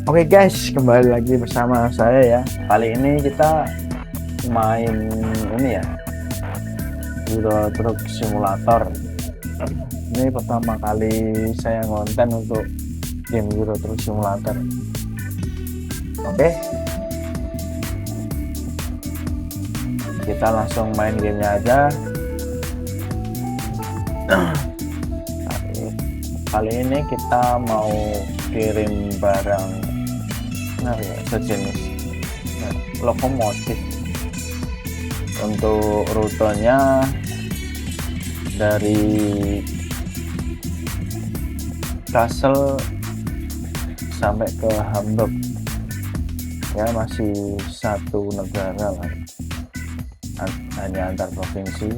Oke guys, kembali lagi bersama saya ya. Kali ini kita main ini ya, Euro Truck Simulator. Ini pertama kali saya ngonten untuk game Euro Truck Simulator. Oke, kita langsung main gamenya aja. Kali ini kita mau kirim barang sejenis lokomotif. Untuk rutenya dari Kassel sampai ke Hamburg ya, masih satu negara lah, hanya antar provinsi.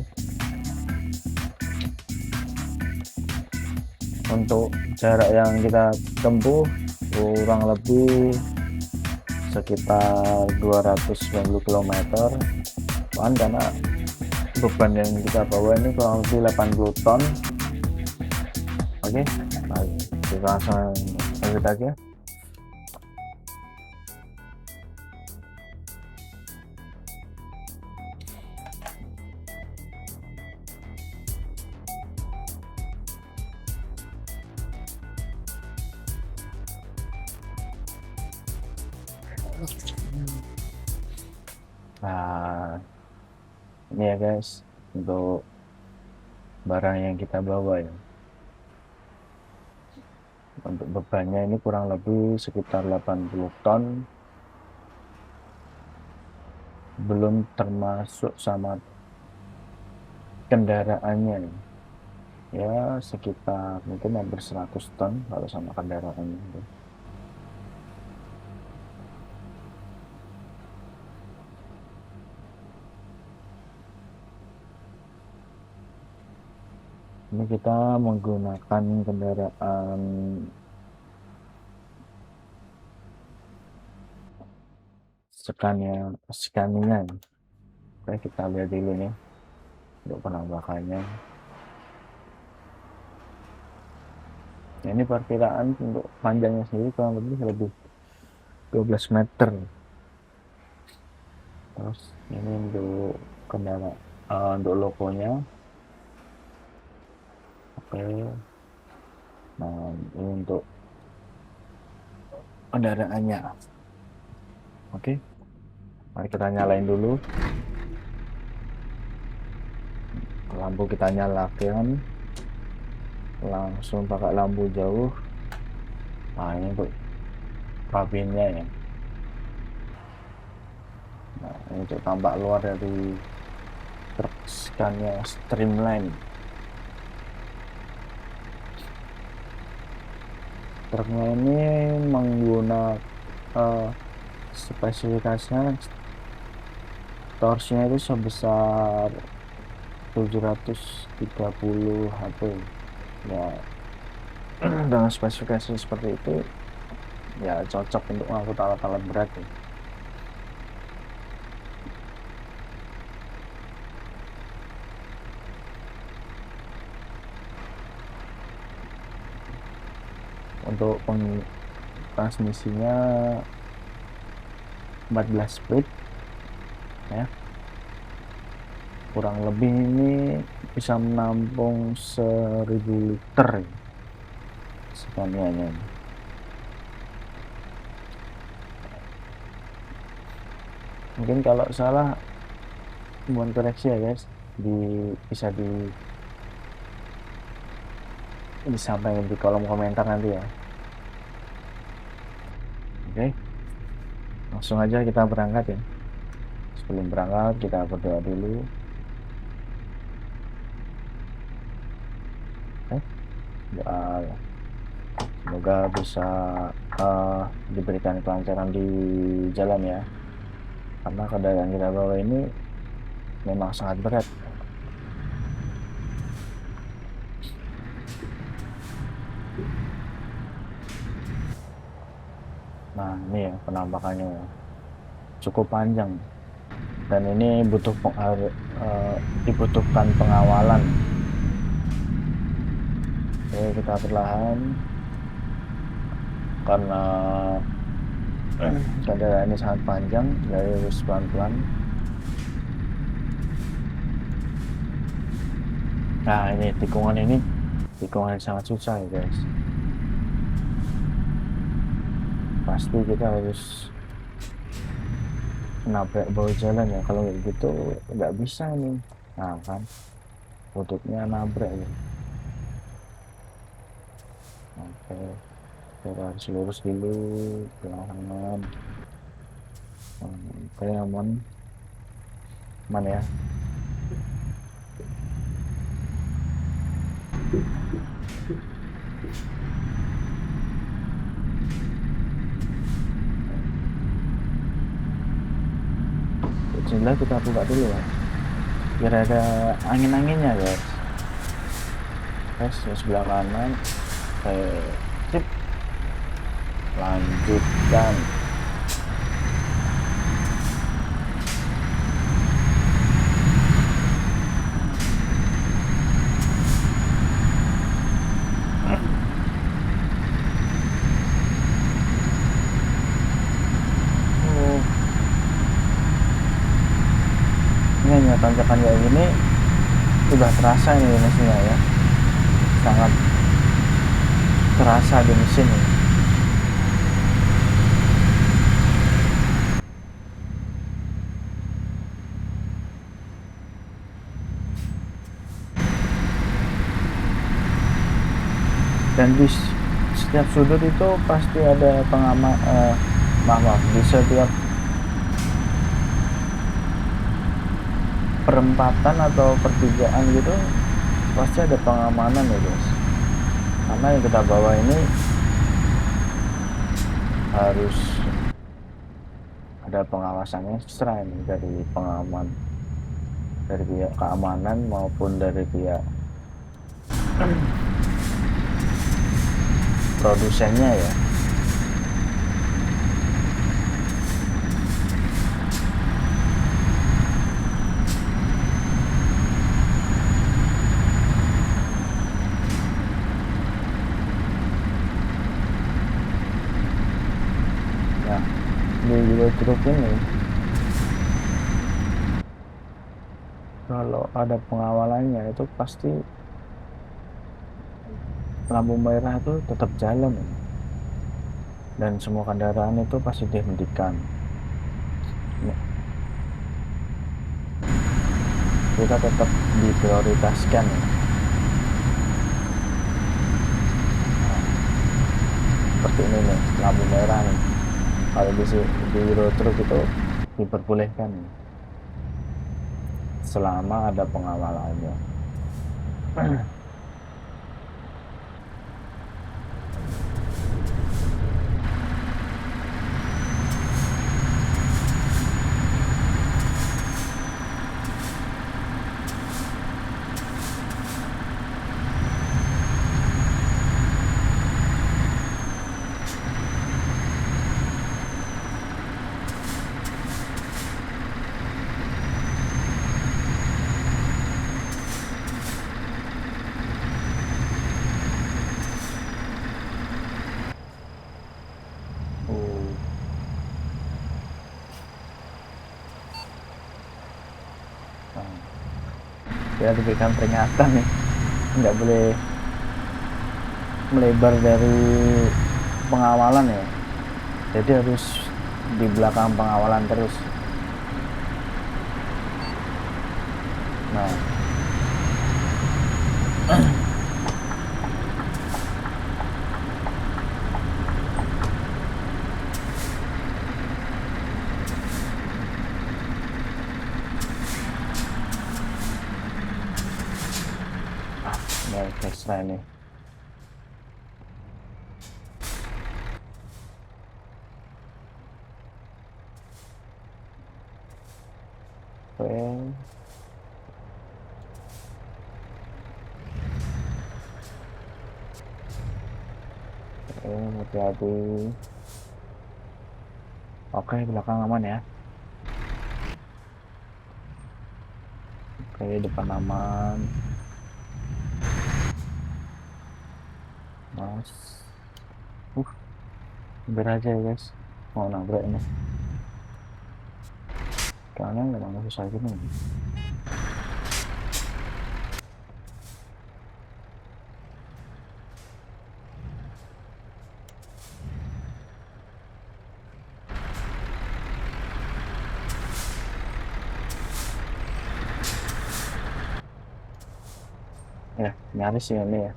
Untuk jarak yang kita tempuh kurang lebih sekitar 290 km karena beban yang kita bawa ini kurang lebih 80 ton. Oke, kita langsung lanjut aja. Nah, ini ya guys, untuk barang yang kita bawa ya. Untuk bebannya ini kurang lebih sekitar 80 ton, belum termasuk sama kendaraannya ya, sekitar mungkin hampir 100 ton kalau sama kendaraannya. Ini kita menggunakan kendaraan Scania. Oke, kita lihat dulu nih untuk penampakannya. Nah, ini perkiraan untuk panjangnya sendiri kurang lebih 12 meter. Terus ini untuk untuk logonya. Oke, nah ini untuk kendaraannya. Oke, mari kita nyalain dulu. Lampu kita nyalakan, langsung pakai lampu jauh. Nah, ini untuk kabinnya ya. Nah, ini untuk tampak luar dari truk Scania Streamline. Truknya ini menggunakan spesifikasinya torsinya itu sebesar 730 HP ya. Dengan spesifikasi seperti itu ya, cocok untuk mengangkut alat-alat berat ya. Untuk transmisinya 14 speed ya, kurang lebih ini bisa menampung 1000 liter Scania-nya. Mungkin kalau salah mohon koreksi ya guys, bisa disampaikan di kolom komentar nanti ya. Oke, langsung aja kita berangkat ya. Sebelum berangkat kita berdoa dulu. Doa semoga bisa diberikan kelancaran di jalan ya, karena kendaraan kita bawa ini memang sangat berat. Nah, ini ya penampakannya cukup panjang dan ini dibutuhkan pengawalan. Oke, kita perlahan karena Kendaraan ini sangat panjang, jadi harus pelan-pelan. Nah, ini tikungan yang sangat susah ya guys. Pasti kita harus nabrak bawah jalan ya, kalau kayak gitu nggak bisa nih. Nah kan, tutupnya nabrak ya. Oke, kita harus lurus dulu, pelan. Oke, aman, aman ya. Bismillah, kita buka dulu ya, biar ada angin-anginnya guys. Guys, di sebelah kanan, sip, lanjutkan. Oh, ini hanya tanjakan kayak gini udah terasa ini mesinnya ya, sangat terasa di mesin ini. Dan di setiap sudut itu pasti ada pengaman, maaf, di setiap perempatan atau pertigaan gitu pasti ada pengamanan ya guys, karena yang kita bawa ini harus ada pengawasannya ekstra ini dari pengaman, dari pihak keamanan maupun dari pihak produsennya ya. Nah, di Euro Truck ini kalau ada pengawalannya itu pasti lampu merah itu tetap jalan ya. Dan semua kendaraan itu pasti dihentikan. Nah, kita tetap diprioritaskan ya. Nah, seperti ini nih, lampu merah nih. Kalau di Euro Truck itu diperbolehkan nih, selama ada pengawalannya. Oh, nah, kita diberikan peringatan nih, nggak boleh melebar dari pengawalan ya, jadi harus di belakang pengawalan terus. Nah, ini ekstra ini. Oke. Hati-hati. Oke, belakang aman ya. Oke, depan aman. Mas, hampir aja ya guys. mau nabrak ini karena memang susah gitu. Ya nyaris sih ini ya.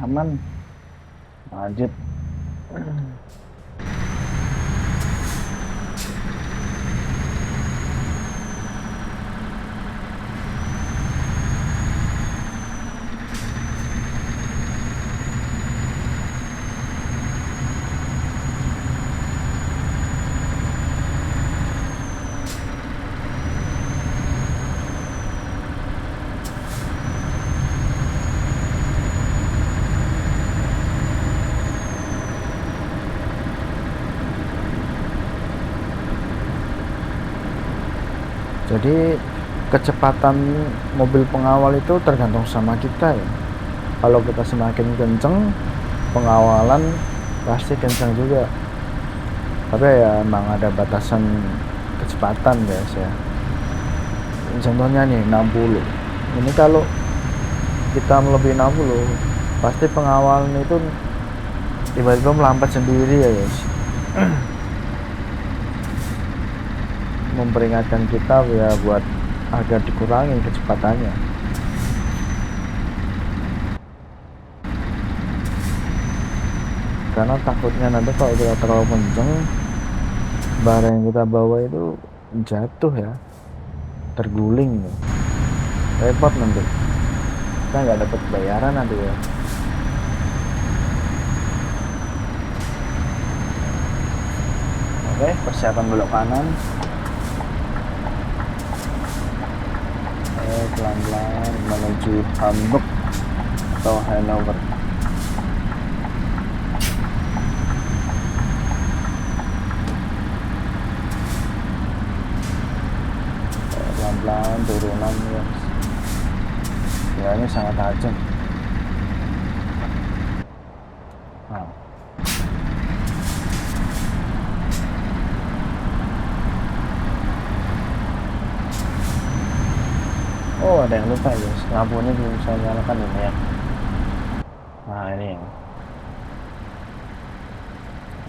Aman lanjut. Jadi kecepatan mobil pengawal itu tergantung sama kita ya. Kalau kita semakin kenceng, pengawalan pasti kenceng juga. Tapi ya emang ada batasan kecepatan guys ya. Contohnya nih 60. Ini kalau kita melebihi 60, pasti pengawalan itu tiba-tiba melambat sendiri ya guys. Memperingatkan kita ya buat agar dikurangi kecepatannya. Karena takutnya nanti kalau kita terlalu kenceng, barang yang kita bawa itu jatuh ya, terguling ya. Repot nanti, kita nggak dapat bayaran nanti ya. Oke, persiapan belok kanan. Pelan-pelan menuju Hamburg atau Hanover. Pelan-pelan turunan ya. Ya ini sangat tajam. Nah. Oh ada yang lupa guys, lampunya belum saya nyalakan ini ya. Nah ini ya.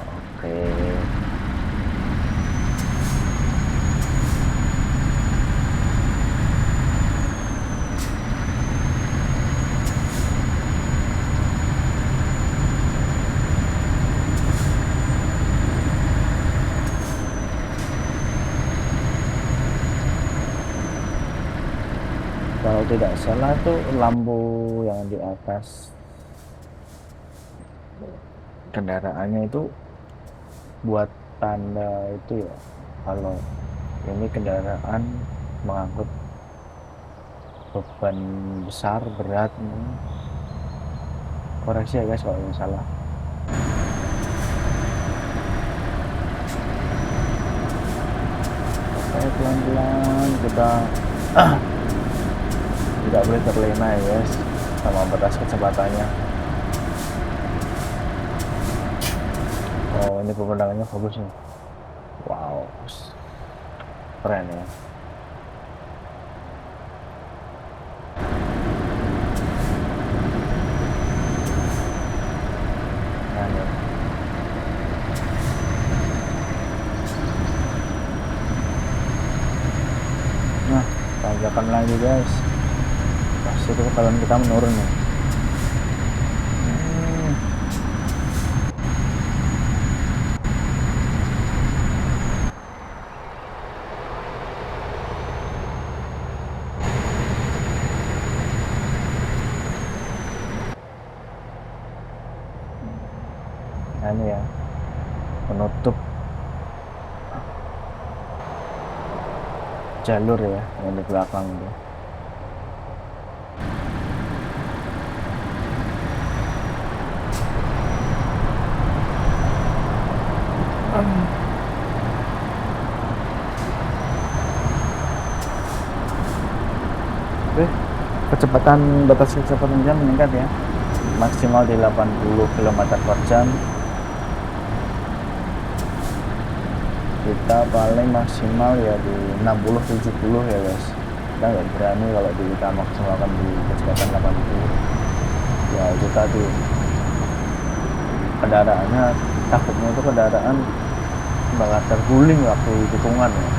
Oke. Kalau tidak salah tuh lampu yang di atas kendaraannya itu buat tanda itu ya, kalau ini kendaraan mengangkut beban besar berat. Koreksi ya guys kalau salah. Oke, pelan-pelan kita tidak boleh terlena ya guys sama batas kecepatannya. Oh ini pemandangannya bagus nih. Wow, keren ya. Nah tanjakan lagi guys, pasti kecepatan kita menurun nih. Nah ini ya penutup jalur ya yang di belakang itu. batas kecepatan jam meningkat ya, maksimal di 80 km per jam. Kita paling maksimal ya di 60-70 ya guys. Kita nggak berani kalau kita maksimalkan di kecepatan 80. Ya itu tadi, kendaraannya takutnya itu kendaraan bakal terguling waktu tikungan ya.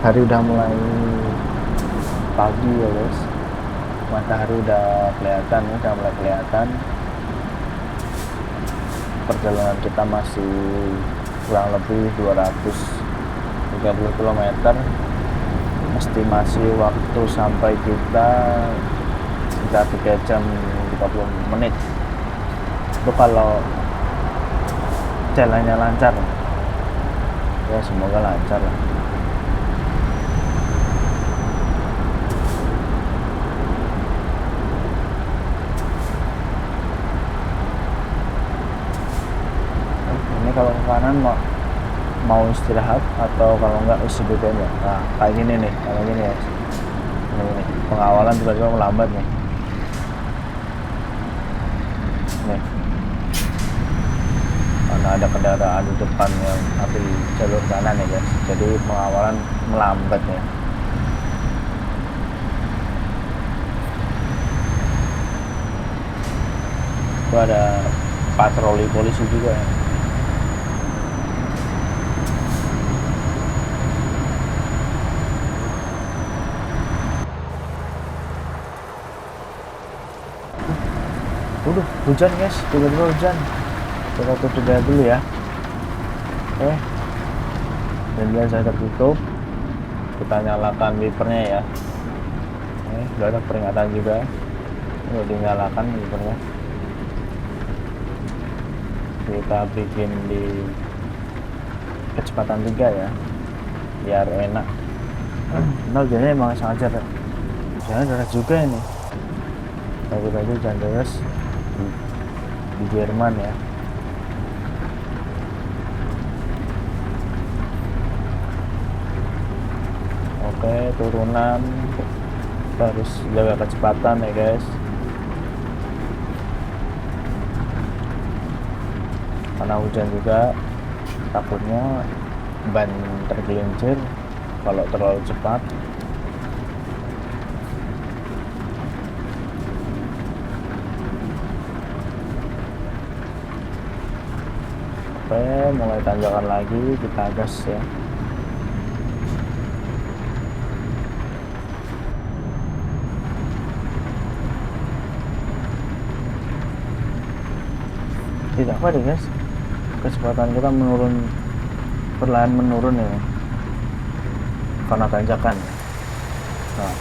Hari udah mulai pagi ya guys, matahari udah kelihatan, udah mulai kelihatan. Perjalanan kita masih kurang lebih 230 km, estimasi waktu sampai kita sekitar 3 jam 30 menit. Itu kalau jalannya lancar ya, semoga lancar lah. Ini kalau ke kanan mau istirahat, atau kalau enggak isi BBM ya. Nah kayak gini nih, kayak gini ya, ini pengawalan tiba-tiba melambat nih. Nih, karena ada kendaraan di depan yang ambil jalur kanan ya guys, jadi pengawalan melambat ya. Itu ada patroli polisi juga ya. Udah hujan guys, tiba-tiba hujan. Kita tutup dulu ya. Oke, dan saya tertutup. Kita nyalakan wipernya ya. Udah ada peringatan juga, udah dinyalakan wipernya. Kita bikin di kecepatan 3 ya, biar enak. Nah hujannya emang sengaja ya, hujannya deras juga ini. Tapi tadi hujan deras di Jerman ya. Oke, turunan kita harus jaga kecepatan ya guys, karena hujan juga takutnya ban tergelincir kalau terlalu cepat. Oke, mulai tanjakan lagi, kita gas ya. Tidak apa deh guys, kecepatan kita menurun, perlahan menurun ya, karena tanjakan. Nah,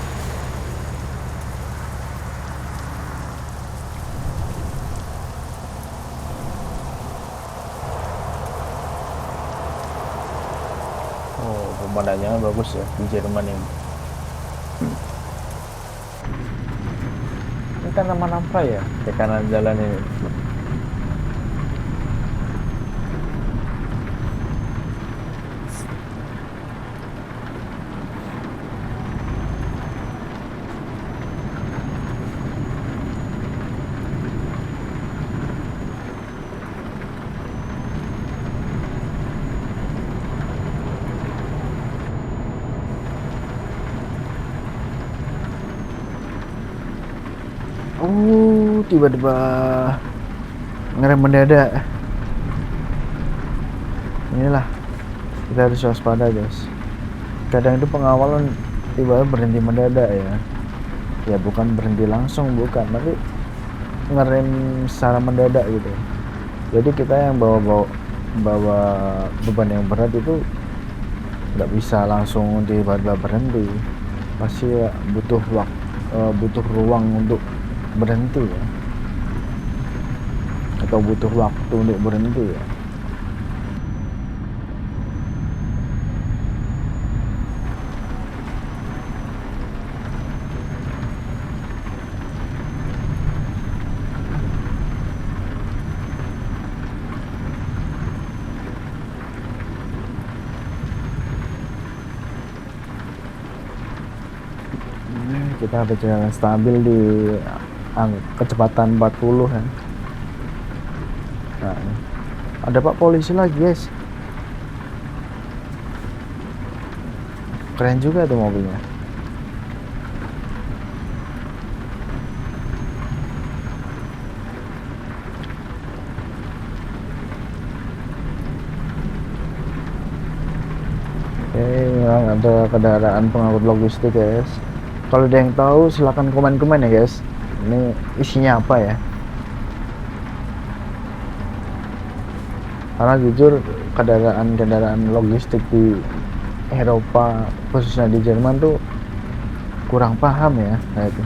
oh pemandangannya bagus ya di Jerman ini. Ini kan nama ya di kanan jalan ini. Tiba-tiba ngerem mendadak. Inilah, kita harus waspada guys. Kadang itu pengawalan tiba-tiba berhenti mendadak ya. Ya bukan berhenti langsung, bukan, tapi ngerem secara mendadak gitu. Jadi kita yang bawa beban yang berat itu nggak bisa langsung tiba-tiba berhenti, pasti ya butuh butuh ruang untuk berhenti ya, atau butuh waktu untuk berhenti ya. kita berjalan stabil di kecepatan 40 kan. Nah, ada Pak polisi lagi guys, keren juga tuh mobilnya. Oke, memang ada kendaraan pengangkut logistik guys. Kalau ada yang tahu silahkan komen-komen ya guys, ini isinya apa ya. Karena jujur kendaraan logistik di Eropa khususnya di Jerman tuh kurang paham ya. Nah itu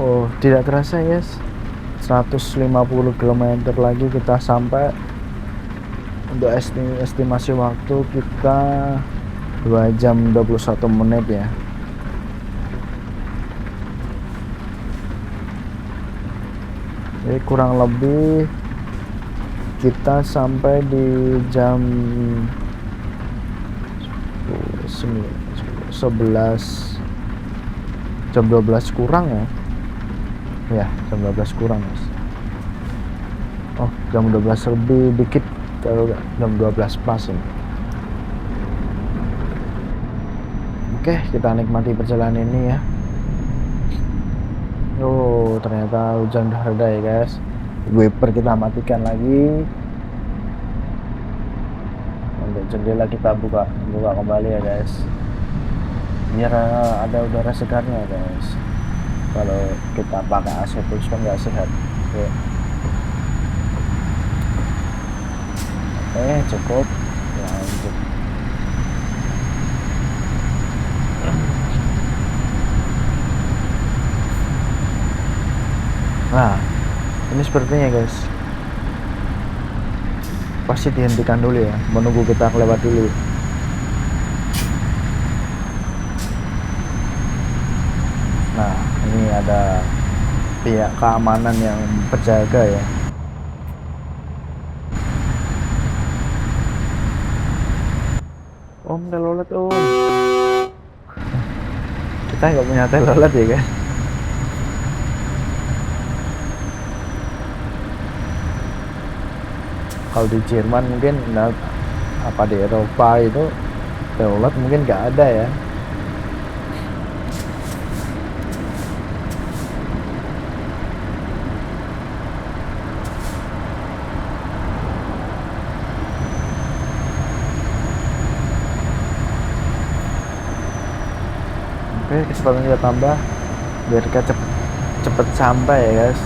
oh tidak terasa guys, 150 km lagi kita sampai. Untuk estimasi waktu kita 2 jam 21 menit ya. Jadi kurang lebih kita sampai di jam 11 jam 12 kurang ya. Ya, jam 12 kurang guys. Oh, jam 12 lebih dikit, kalau jam 12 pas ini. Oke, kita nikmati perjalanan ini ya. Oh, ternyata hujan udah reda ya guys. Wiper kita matikan lagi. Untuk jendela kita buka kembali ya guys, biar ada udara segarnya guys. Kalau kita pakai AC terus kan nggak sehat ya. Oke, cukup, lanjut. Nah, ini sepertinya guys, pasti dihentikan dulu ya, menunggu kita lewat dulu. Nah, ini ada pihak keamanan yang berjaga ya. Om, telolet om. Kita nggak punya telolet ya kan. Kalau di Jerman mungkin, nah, apa di Eropa itu telolet mungkin nggak ada ya. Oke, kecepatan kita tambah biar kita cepet sampai ya guys.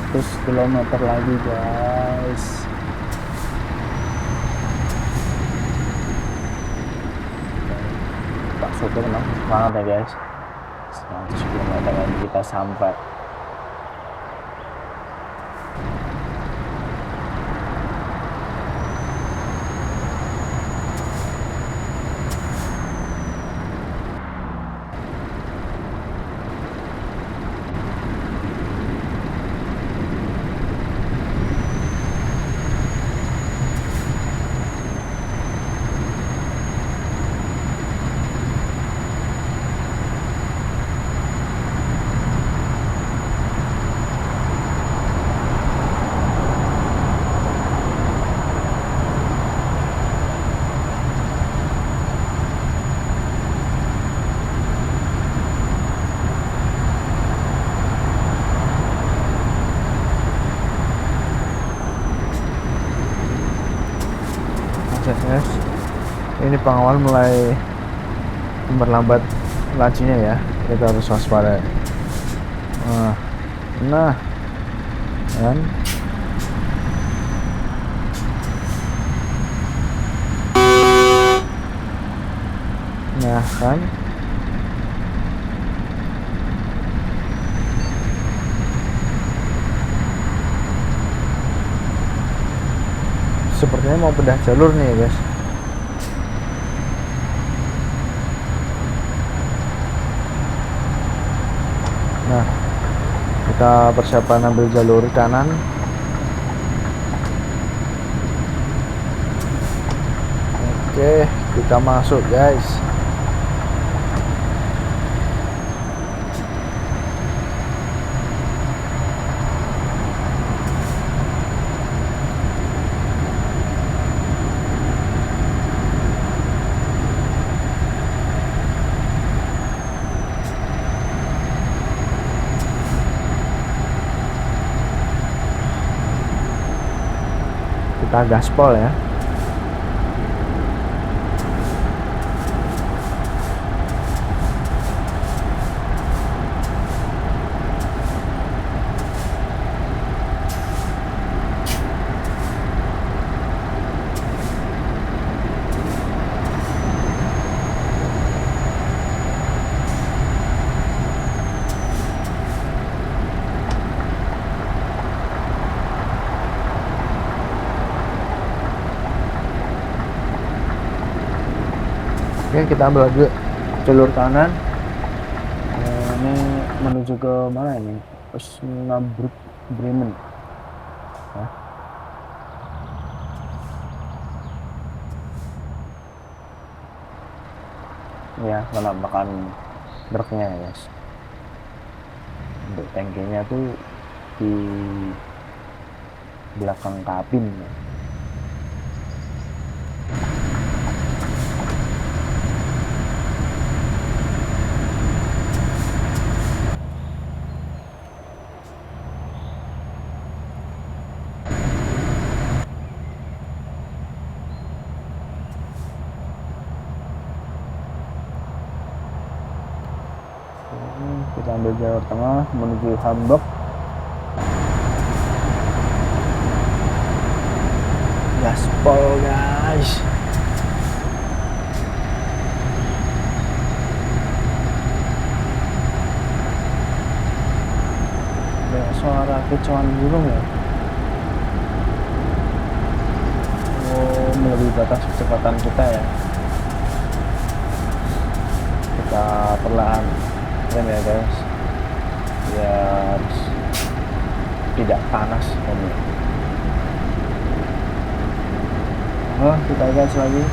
km lagi guys. Pak Supir masih semangat ya guys. 100 km lagi kita sampai. Guys, ini pengawal mulai memperlambat lajunya ya, kita harus waspada. Nah kan sepertinya mau pindah jalur nih ya guys. Nah, kita persiapan ambil jalur kanan. Oke, kita masuk guys. Kita gaspol ya. Oke, kita ambil lagi jalur kanan. Ini menuju ke mana ini? Osnabrück Bremen. Ya, penampakan truknya ya guys. Untuk tangkinya tuh di belakang kabin ya. Kita ambil jalur tengah menuju Hamburg. Gaspol guys. Ada suara kicauan burung ya. Oh, melebihi batas kecepatan kita ya. Kita perlahan ya guys, biar tidak panas ini. Kita gas lagi.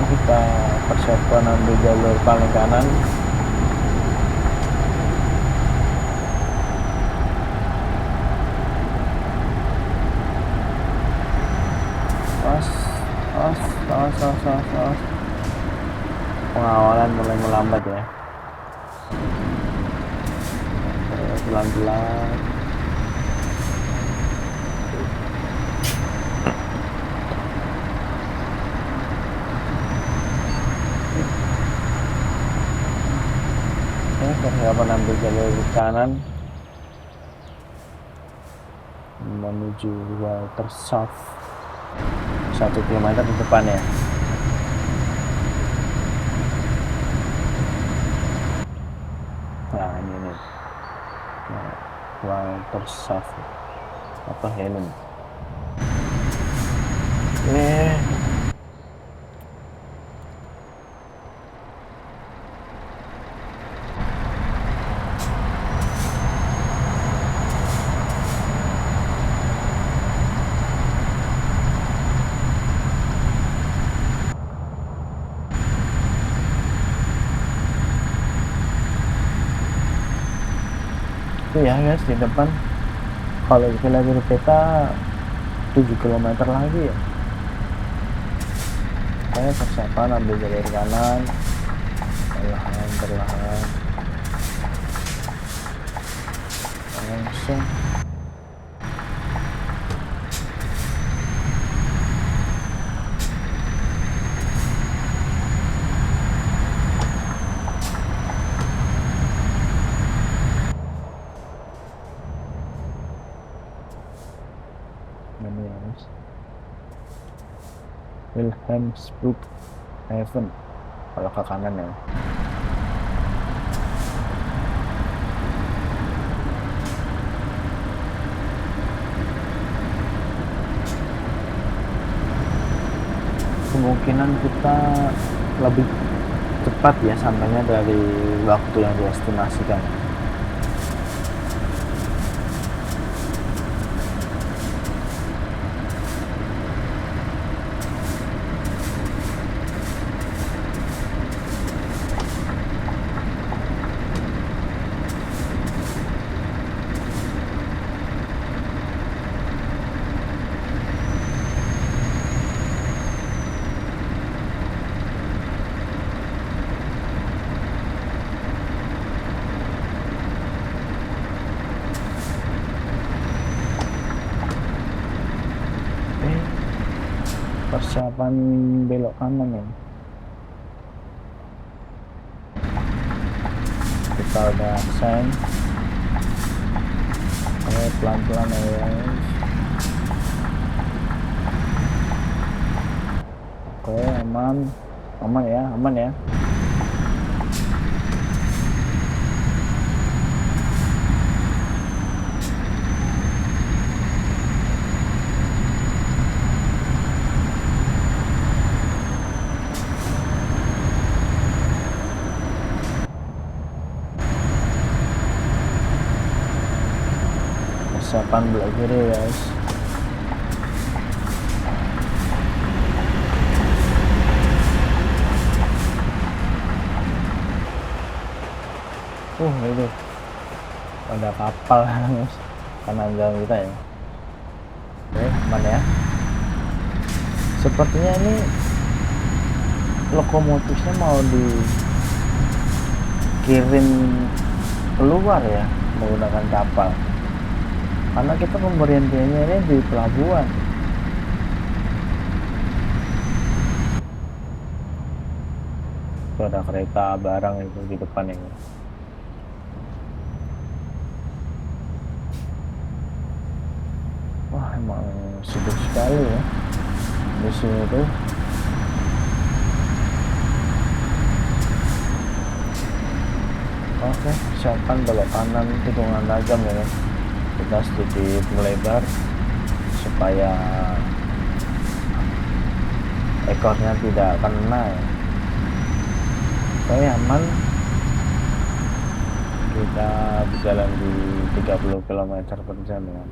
Kita persiapkan ambil jalur paling kanan. Pengawalan mulai melambat ya. Pelan-pelan. persiapan ambil jalur kanan menuju Walter South 1 km di depan ya. Nah ini nih, nah, Walter South atau Helen. Itu ya guys, di depan kalau kita lihat peta 7 km lagi ya. Saya persiapan ambil jalur kanan perlahan langsung ini ya guys, Wilhelmsburg Haven kalau ke kanan ya. Kemungkinan kita lebih cepat ya sampainya dari waktu yang diestimasikan. Persiapan belok kanan ya, kita udah aksen. Pelan-pelan ya guys. Oke, aman ya. Persiapan belok kiri guys. Itu ada kapal guys, kanan jalan kita ya. Oke, aman ya. Sepertinya ini lokomotifnya mau dikirim keluar ya menggunakan kapal, karena kita pemberhentiannya ini di pelabuhan. Itu ada kereta barang itu di depan ini. Wah, emang sibuk sekali ya di sini tuh. Oke, siapkan belok kanan tikungan tajam ya. Kita sedikit melebar supaya ekornya tidak kena ya. Oke, aman. Kita berjalan di 30 km per jam ya.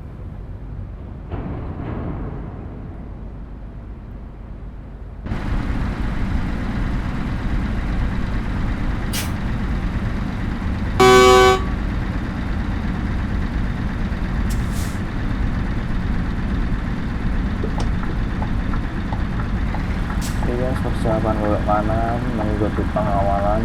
Persiapan belok kanan mengikuti pengawalan.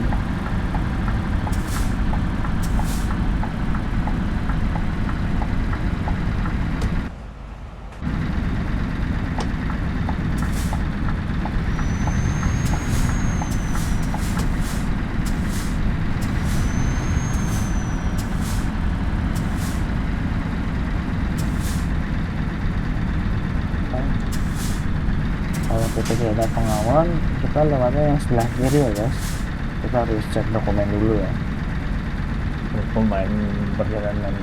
Kalau kita tidak ada pengawal, kita lewatnya yang sebelah kiri ya guys. Kita harus cek dokumen dulu ya, pemain perjalanan,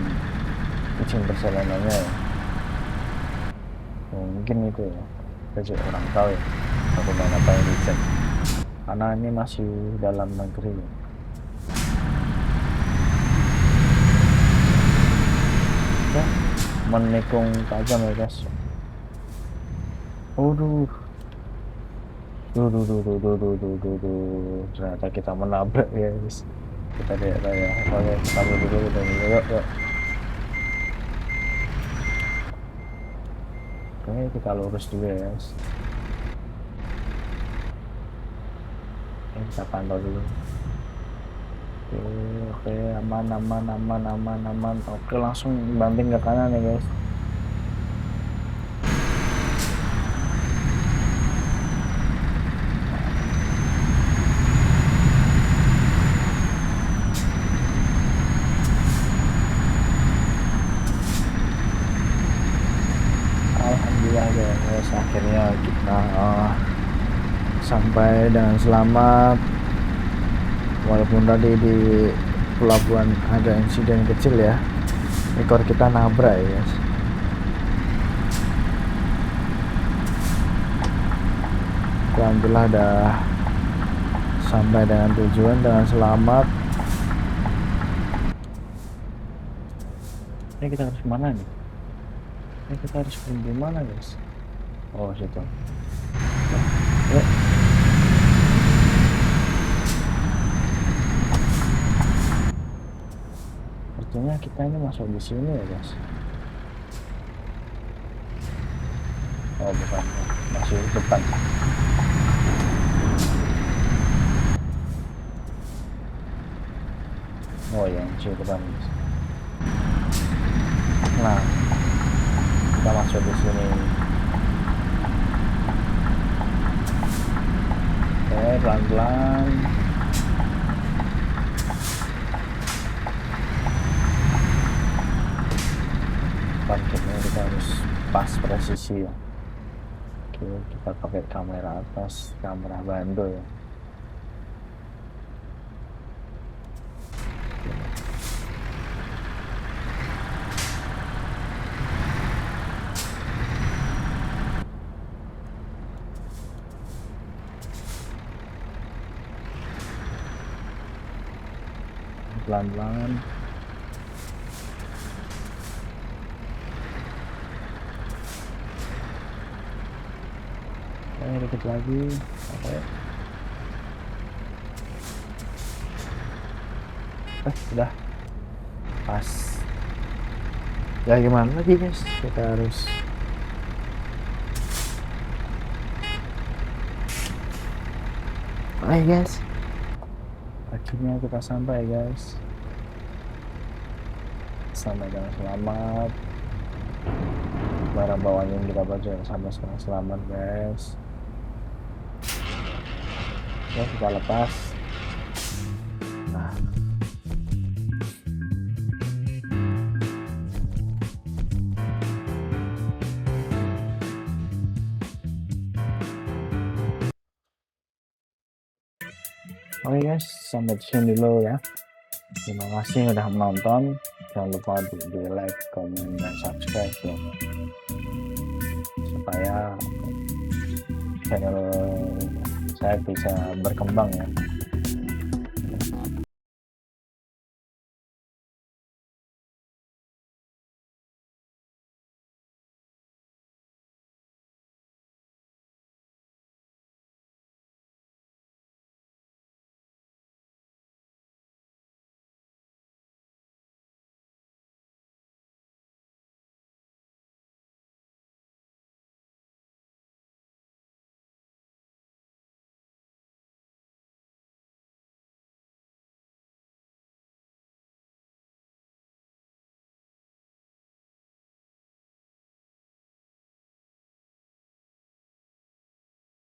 izin perjalanannya ya. Mungkin itu ya, kita juga kurang tahu ya dokumen apa yang dicek, karena ini masih dalam negeri ya. Oke, menikung tajam ya guys. Waduh, ternyata kita menabrak ya guys. Kita tidak tahu ya. Oke, kita dulu, kita yuk. Oke, kita lurus dulu ya guys. Oke, kita pantau dulu. Oke, aman. Oke, langsung banting ke kanan ya guys. Alhamdulillah guys, akhirnya kita sampai dengan selamat. Walaupun tadi di pelabuhan ada insiden kecil ya, ekor kita nabrak ya guys. Alhamdulillah udah sampai dengan tujuan dengan selamat. Ini kita harus kemana nih? Ini kita harus berhenti mana guys? Oh situ. Yuk. Artinya kita ini masuk di sini ya guys. Oh bukan, masih depan. Oh yang masih depan guys. Nah, kita masuk di sini. Oke, pelan-pelan. Parkirnya kita harus pas presisi ya. Oke, kita pakai kamera atas, kamera bando ya. Pelan-pelan. Dikit lagi. Oke. Udah pas ya, gimana lagi guys, kita harus ayo guys, akhirnya kita sampai guys, sampai dengan selamat. Barang bawaan yang kita baca sampai sekarang selamat guys. Ya kita lepas. Nah, oke guys, sampai sini dulu ya. Terima kasih udah menonton. Jangan lupa di like, comment, dan subscribe ya, supaya channel saya bisa berkembang ya.